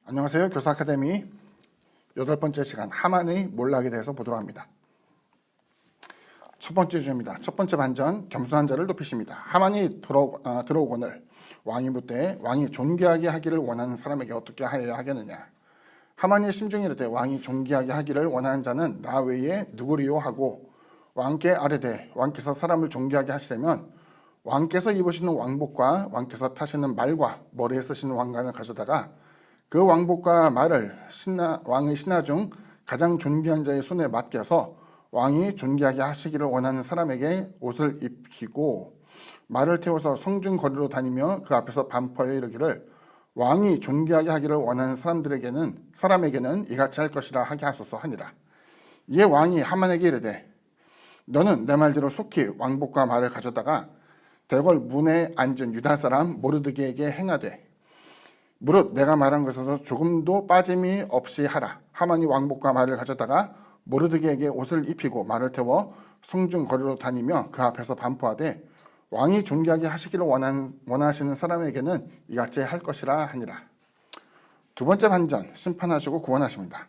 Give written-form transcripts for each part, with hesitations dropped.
안녕하세요. 교사 아카데미 8번째 시간 하만의 몰락에 대해서 보도록 합니다. 첫 번째 주제입니다. 첫 번째 반전, 겸손한 자를 높이십니다. 하만이 들어오거늘 왕이 묻되 왕이 존귀하게 하기를 원하는 사람에게 어떻게 하여야 하겠느냐. 하만이 심중히 이르되 왕이 존귀하게 하기를 원하는 자는 나 외에 누구리요 하고 왕께 아뢰되 왕께서 사람을 존귀하게 하시려면 왕께서 입으시는 왕복과 왕께서 타시는 말과 머리에 쓰시는 왕관을 가져다가 그 왕복과 말을 왕의 신하 중 가장 존귀한 자의 손에 맡겨서 왕이 존귀하게 하시기를 원하는 사람에게 옷을 입히고 말을 태워서 성중 거리로 다니며 그 앞에서 반포하여 이르기를 왕이 존귀하게 하기를 원하는 사람에게는 이같이 할 것이라 하게 하소서 하니라. 이에 왕이 하만에게 이르되 너는 내 말대로 속히 왕복과 말을 가져다가 대궐 문에 앉은 유다 사람 모르드게에게 행하되 무릇 내가 말한 것에서 조금도 빠짐이 없이 하라. 하만이 왕복과 말을 가져다가 모르드게에게 옷을 입히고 말을 태워 성중 거리로 다니며 그 앞에서 반포하되 왕이 존귀하게 하시기를 원하시는 사람에게는 이같이 할 것이라 하니라. 두 번째 반전, 심판하시고 구원하십니다.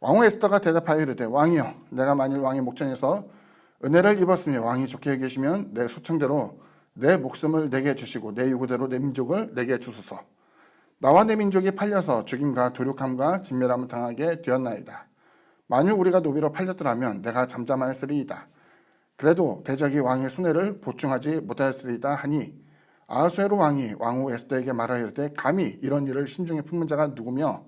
왕후 에스더가 대답하여 이르되 왕이여, 내가 만일 왕의 목전에서 은혜를 입었으며 왕이 좋게 여기시면 내 소청대로 내 목숨을 내게 주시고 내 요구대로 내 민족을 내게 주소서. 나와 내 민족이 팔려서 죽임과 도륙함과 진멸함을 당하게 되었나이다. 만일 우리가 노비로 팔렸더라면 내가 잠잠하였으리이다. 그래도 대적이 왕의 손해를 보충하지 못하였으리이다 하니 아하수에로 왕이 왕후 에스더에게 말하여 이르되 감히 이런 일을 심중에 품은 자가 누구며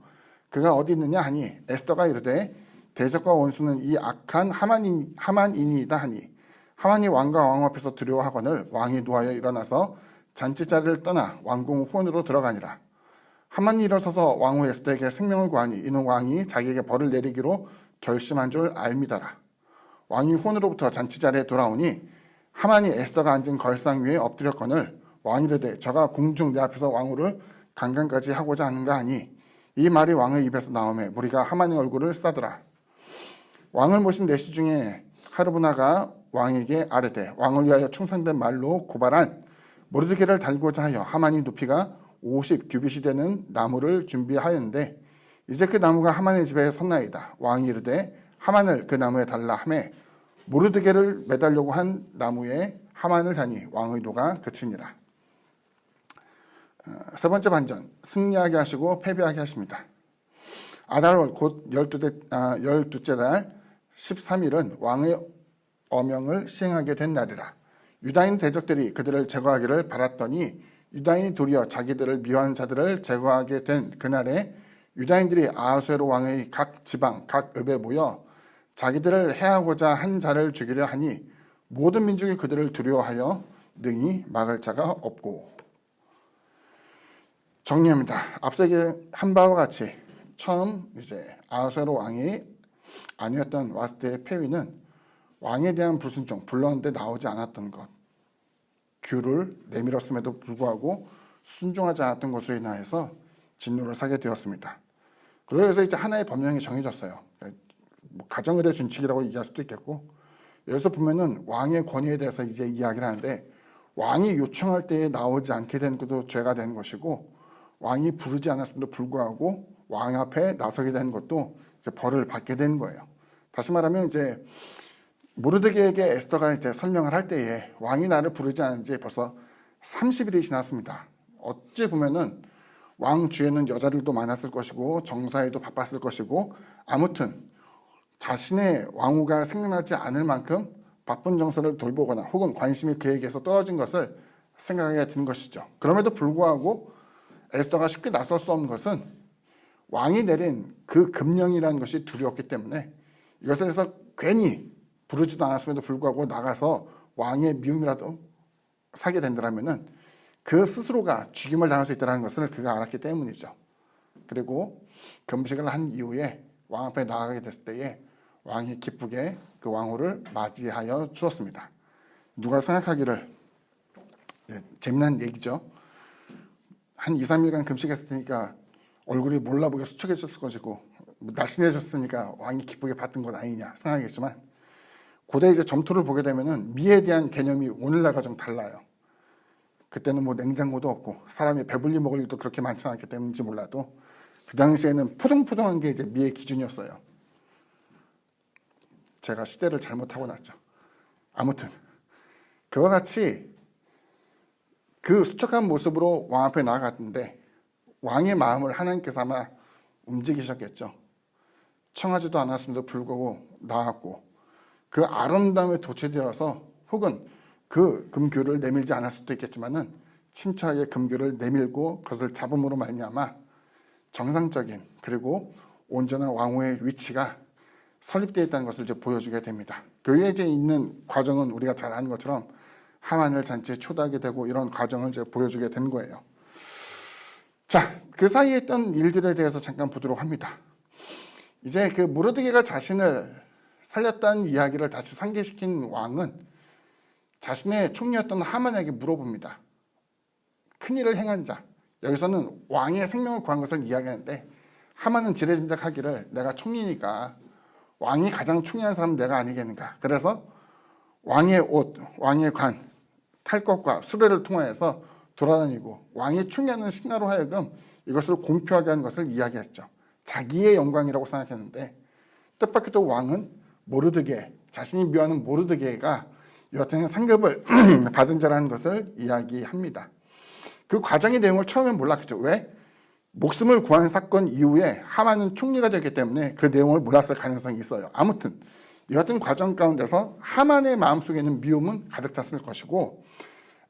그가 어디 있느냐 하니 에스더가 이르되 대적과 원수는 이 악한 하만이니이다 하니 하만이 왕과 왕후 앞에서 두려워하거늘 왕이 노하여 일어나서 잔치자리를 떠나 왕궁 후원으로 들어가니라. 하만이 일어서서 왕후 에스더에게 생명을 구하니 이는 왕이 자기에게 벌을 내리기로 결심한 줄 알미더라. 왕이 후원으로부터 잔치자리에 돌아오니 하만이 에스더가 앉은 걸상 위에 엎드렸거늘 왕이 이르되 저가 궁중 내 앞에서 왕후를 강간까지 하고자 하는가 하니 이 말이 왕의 입에서 나오매 무리가 하만의 얼굴을 싸더라. 왕을 모신 내시 중에 하르보나가 왕에게 아뢰되 왕을 위하여 충성된 말로 고발한 모르드게를 달고자 하여 하만이 높이가 50 규빗이 되는 나무를 준비하였는데 이제 그 나무가 하만의 집에 섰나이다. 왕이 이르되 하만을 그 나무에 달라 하매 모르드게를 매달려고 한 나무에 하만을 다니 왕의 노가 그치니라. 세 번째 반전, 승리하게 하시고 패배하게 하십니다. 아달월 곧 12째 달 13일은 왕의 어명을 시행하게 된 날이라. 유다인 대적들이 그들을 제거하기를 바랐더니 유다인이 도리어 자기들을 미워하는 자들을 제거하게 된 그날에 유다인들이 아하수에로 왕의 각 지방 각 읍에 모여 자기들을 해하고자 한 자를 죽이려 하니 모든 민족이 그들을 두려워하여 능히 막을 자가 없고. 정리합니다. 앞서 한 바와 같이 처음 아하수에로 왕이 아니었던 왔을 때의 패위는 왕에 대한 불순종, 불렀는데 나오지 않았던 것, 규를 내밀었음에도 불구하고 순종하지 않았던 것으로 인하여서 진노를 사게 되었습니다. 그래서 이제 하나의 법령이 정해졌어요. 가정의례 준칙이라고 얘기할 수도 있겠고, 여기서 보면은 왕의 권위에 대해서 이제 이야기를 하는데 왕이 요청할 때에 나오지 않게 된 것도 죄가 되는 것이고 왕이 부르지 않았음에도 불구하고 왕 앞에 나서게 된 것도 이제 벌을 받게 되는 거예요. 다시 말하면 이제 모르드게에게 에스더가 이제 설명을 할 때에 왕이 나를 부르지 않은 지 벌써 30일이 지났습니다. 어찌 보면은 왕 주에는 여자들도 많았을 것이고 정사에도 바빴을 것이고 아무튼 자신의 왕후가 생각나지 않을 만큼 바쁜 정서를 돌보거나 혹은 관심이 그에게서 떨어진 것을 생각하게 된 것이죠. 그럼에도 불구하고 에스더가 쉽게 나설 수 없는 것은 왕이 내린 그 금령이라는 것이 두려웠기 때문에 이것에 대해서 괜히 부르지도 않았음에도 불구하고 나가서 왕의 미움이라도 사게 된다면은 그 스스로가 죽임을 당할 수 있다는 것을 그가 알았기 때문이죠. 그리고 금식을 한 이후에 왕 앞에 나가게 됐을 때에 왕이 기쁘게 그 왕후를 맞이하여 주었습니다. 누가 생각하기를 재미난 얘기죠. 한 2, 3일간 금식했으니까 얼굴이 몰라보게 수척해졌을 것이고 날씬해졌으니까 왕이 기쁘게 받은 것 아니냐 생각하겠지만 고대 이제 점토를 보게 되면은 미에 대한 개념이 오늘날과 좀 달라요. 그때는 뭐 냉장고도 없고 사람이 배불리 먹을 일도 그렇게 많지 않기 때문인지 몰라도 그 당시에는 포동포동한 게 이제 미의 기준이었어요. 제가 시대를 잘못하고 났죠. 아무튼 그와 같이 그 수척한 모습으로 왕 앞에 나아갔는데 왕의 마음을 하나님께서 아마 움직이셨겠죠. 청하지도 않았음에도 불구하고 나왔고 그 아름다움에 도취되어서 혹은 그 금규를 내밀지 않았을 수도 있겠지만은 침착하게 금규를 내밀고 그것을 잡음으로 말미암아 정상적인 그리고 온전한 왕후의 위치가 설립되어 있다는 것을 이제 보여주게 됩니다. 그에 이제 있는 과정은 우리가 잘 아는 것처럼 하만을 잔치에 초대하게 되고 이런 과정을 이제 보여주게 된 거예요. 자, 그 사이에 있던 일들에 대해서 잠깐 보도록 합니다. 이제 그 모르드게가 자신을 살렸다는 이야기를 다시 상기시킨 왕은 자신의 총리였던 하만에게 물어봅니다. 큰일을 행한 자, 여기서는 왕의 생명을 구한 것을 이야기하는데 하만은 지레짐작하기를 내가 총리니까 왕이 가장 총리한 사람은 내가 아니겠는가. 그래서 왕의 옷, 왕의 관, 탈것과 수레를 통하여서 돌아다니고 왕이 총리하는 신하로 하여금 이것을 공표하게 하는 것을 이야기했죠. 자기의 영광이라고 생각했는데 뜻밖에도 왕은 모르드게, 자신이 미워하는 모르드게가 여하튼 상급을 받은 자라는 것을 이야기합니다. 그 과정의 내용을 처음엔 몰랐겠죠. 왜? 목숨을 구한 사건 이후에 하만은 총리가 되기 때문에 그 내용을 몰랐을 가능성이 있어요. 아무튼 여하튼 과정 가운데서 하만의 마음속에는 미움은 가득 찼을 것이고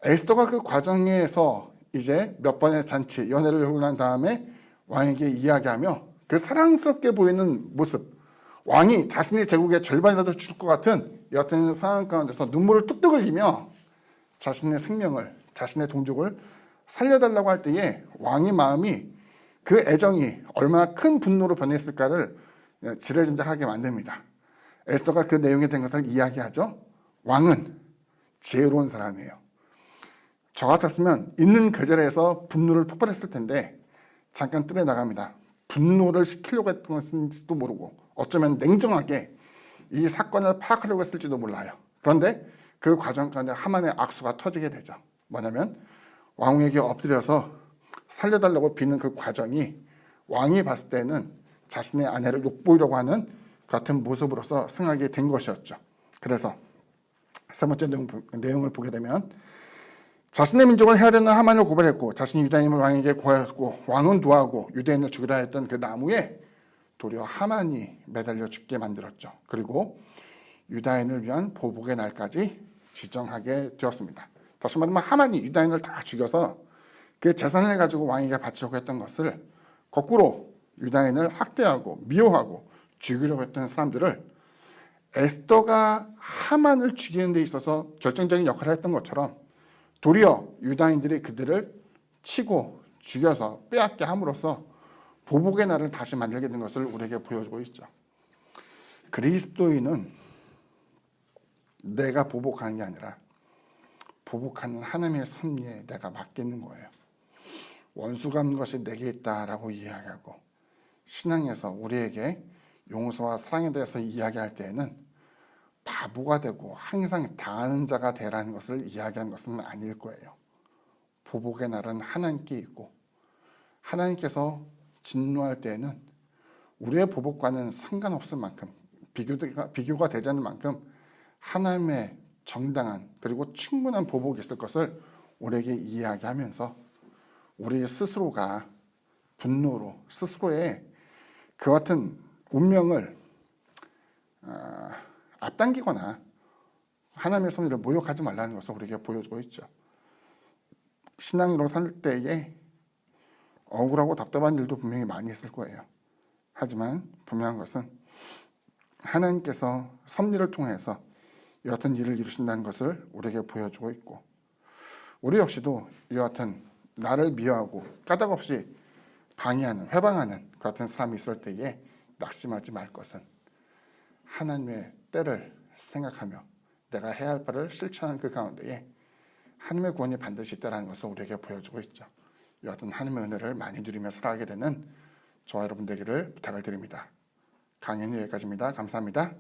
에스더가 그 과정에서 이제 몇 번의 잔치, 연회를 하고 난 다음에 왕에게 이야기하며 그 사랑스럽게 보이는 모습, 왕이 자신의 제국의 절반이라도 줄 것 같은 여하튼 상황 가운데서 눈물을 뚝뚝 흘리며 자신의 생명을, 자신의 동족을 살려달라고 할 때에 왕의 마음이 그 애정이 얼마나 큰 분노로 변했을까를 지레짐작하게 만듭니다. 에스더가 그 내용에 대한 것을 이야기하죠. 왕은 지혜로운 사람이에요. 저 같았으면 있는 그 자리에서 분노를 폭발했을 텐데 잠깐 뜰에 나갑니다. 분노를 시키려고 했던 것인지도 모르고 어쩌면 냉정하게 이 사건을 파악하려고 했을지도 몰라요. 그런데 그 과정 가운데 하만의 악수가 터지게 되죠. 뭐냐면 왕에게 엎드려서 살려달라고 비는 그 과정이 왕이 봤을 때는 자신의 아내를 욕보이려고 하는 같은 모습으로서 승하게 된 것이었죠. 그래서 세 번째 내용을 보게 되면 자신의 민족을 헤아려는 하만을 고발했고 자신이 유다인을 왕에게 고하였고 왕은 노하고 유대인을 죽이라 했던 그 나무에 도리어 하만이 매달려 죽게 만들었죠. 그리고 유다인을 위한 보복의 날까지 지정하게 되었습니다. 다시 말하면 하만이 유다인을 다 죽여서 그 재산을 가지고 왕에게 바치려고 했던 것을 거꾸로 유다인을 학대하고 미워하고 죽이려고 했던 사람들을 에스더가 하만을 죽이는 데 있어서 결정적인 역할을 했던 것처럼 도리어 유다인들이 그들을 치고 죽여서 빼앗게 함으로써 보복의 날을 다시 만들게 된 것을 우리에게 보여주고 있죠. 그리스도인은 내가 보복하는 게 아니라 보복하는 하나님의 섭리에 내가 맡기는 거예요. 원수 갚는 것이 내게 있다라고 이야기하고 신앙에서 우리에게 용서와 사랑에 대해서 이야기할 때에는 바보가 되고 항상 당하는 자가 되라는 것을 이야기하는 것은 아닐 거예요. 보복의 날은 하나님께 있고 하나님께서 진노할 때에는 우리의 보복과는 상관없을 만큼 비교가 되지 않을 만큼 하나님의 정당한 그리고 충분한 보복이 있을 것을 우리에게 이야기하면서 우리 스스로가 분노로 스스로의 그 같은 운명을 앞당기거나 하나님의 섭리를 모욕하지 말라는 것을 우리에게 보여주고 있죠. 신앙으로 살 때에 억울하고 답답한 일도 분명히 많이 있을 거예요. 하지만 분명한 것은 하나님께서 섭리를 통해서 여하튼 일을 이루신다는 것을 우리에게 보여주고 있고 우리 역시도 여하튼 나를 미워하고 까닭없이 방해하는 회방하는 그 같은 사람이 있을 때에 낙심하지 말 것은 하나님의 때를 생각하며 내가 해야 할 바를 실천하는 그 가운데에 하나님의 구원이 반드시 있다는 것을 우리에게 보여주고 있죠. 여하튼 하나님의 은혜를 많이 누리며 살아가게 되는 저와 여러분 되기를 부탁을 드립니다. 강연이 여기까지입니다. 감사합니다.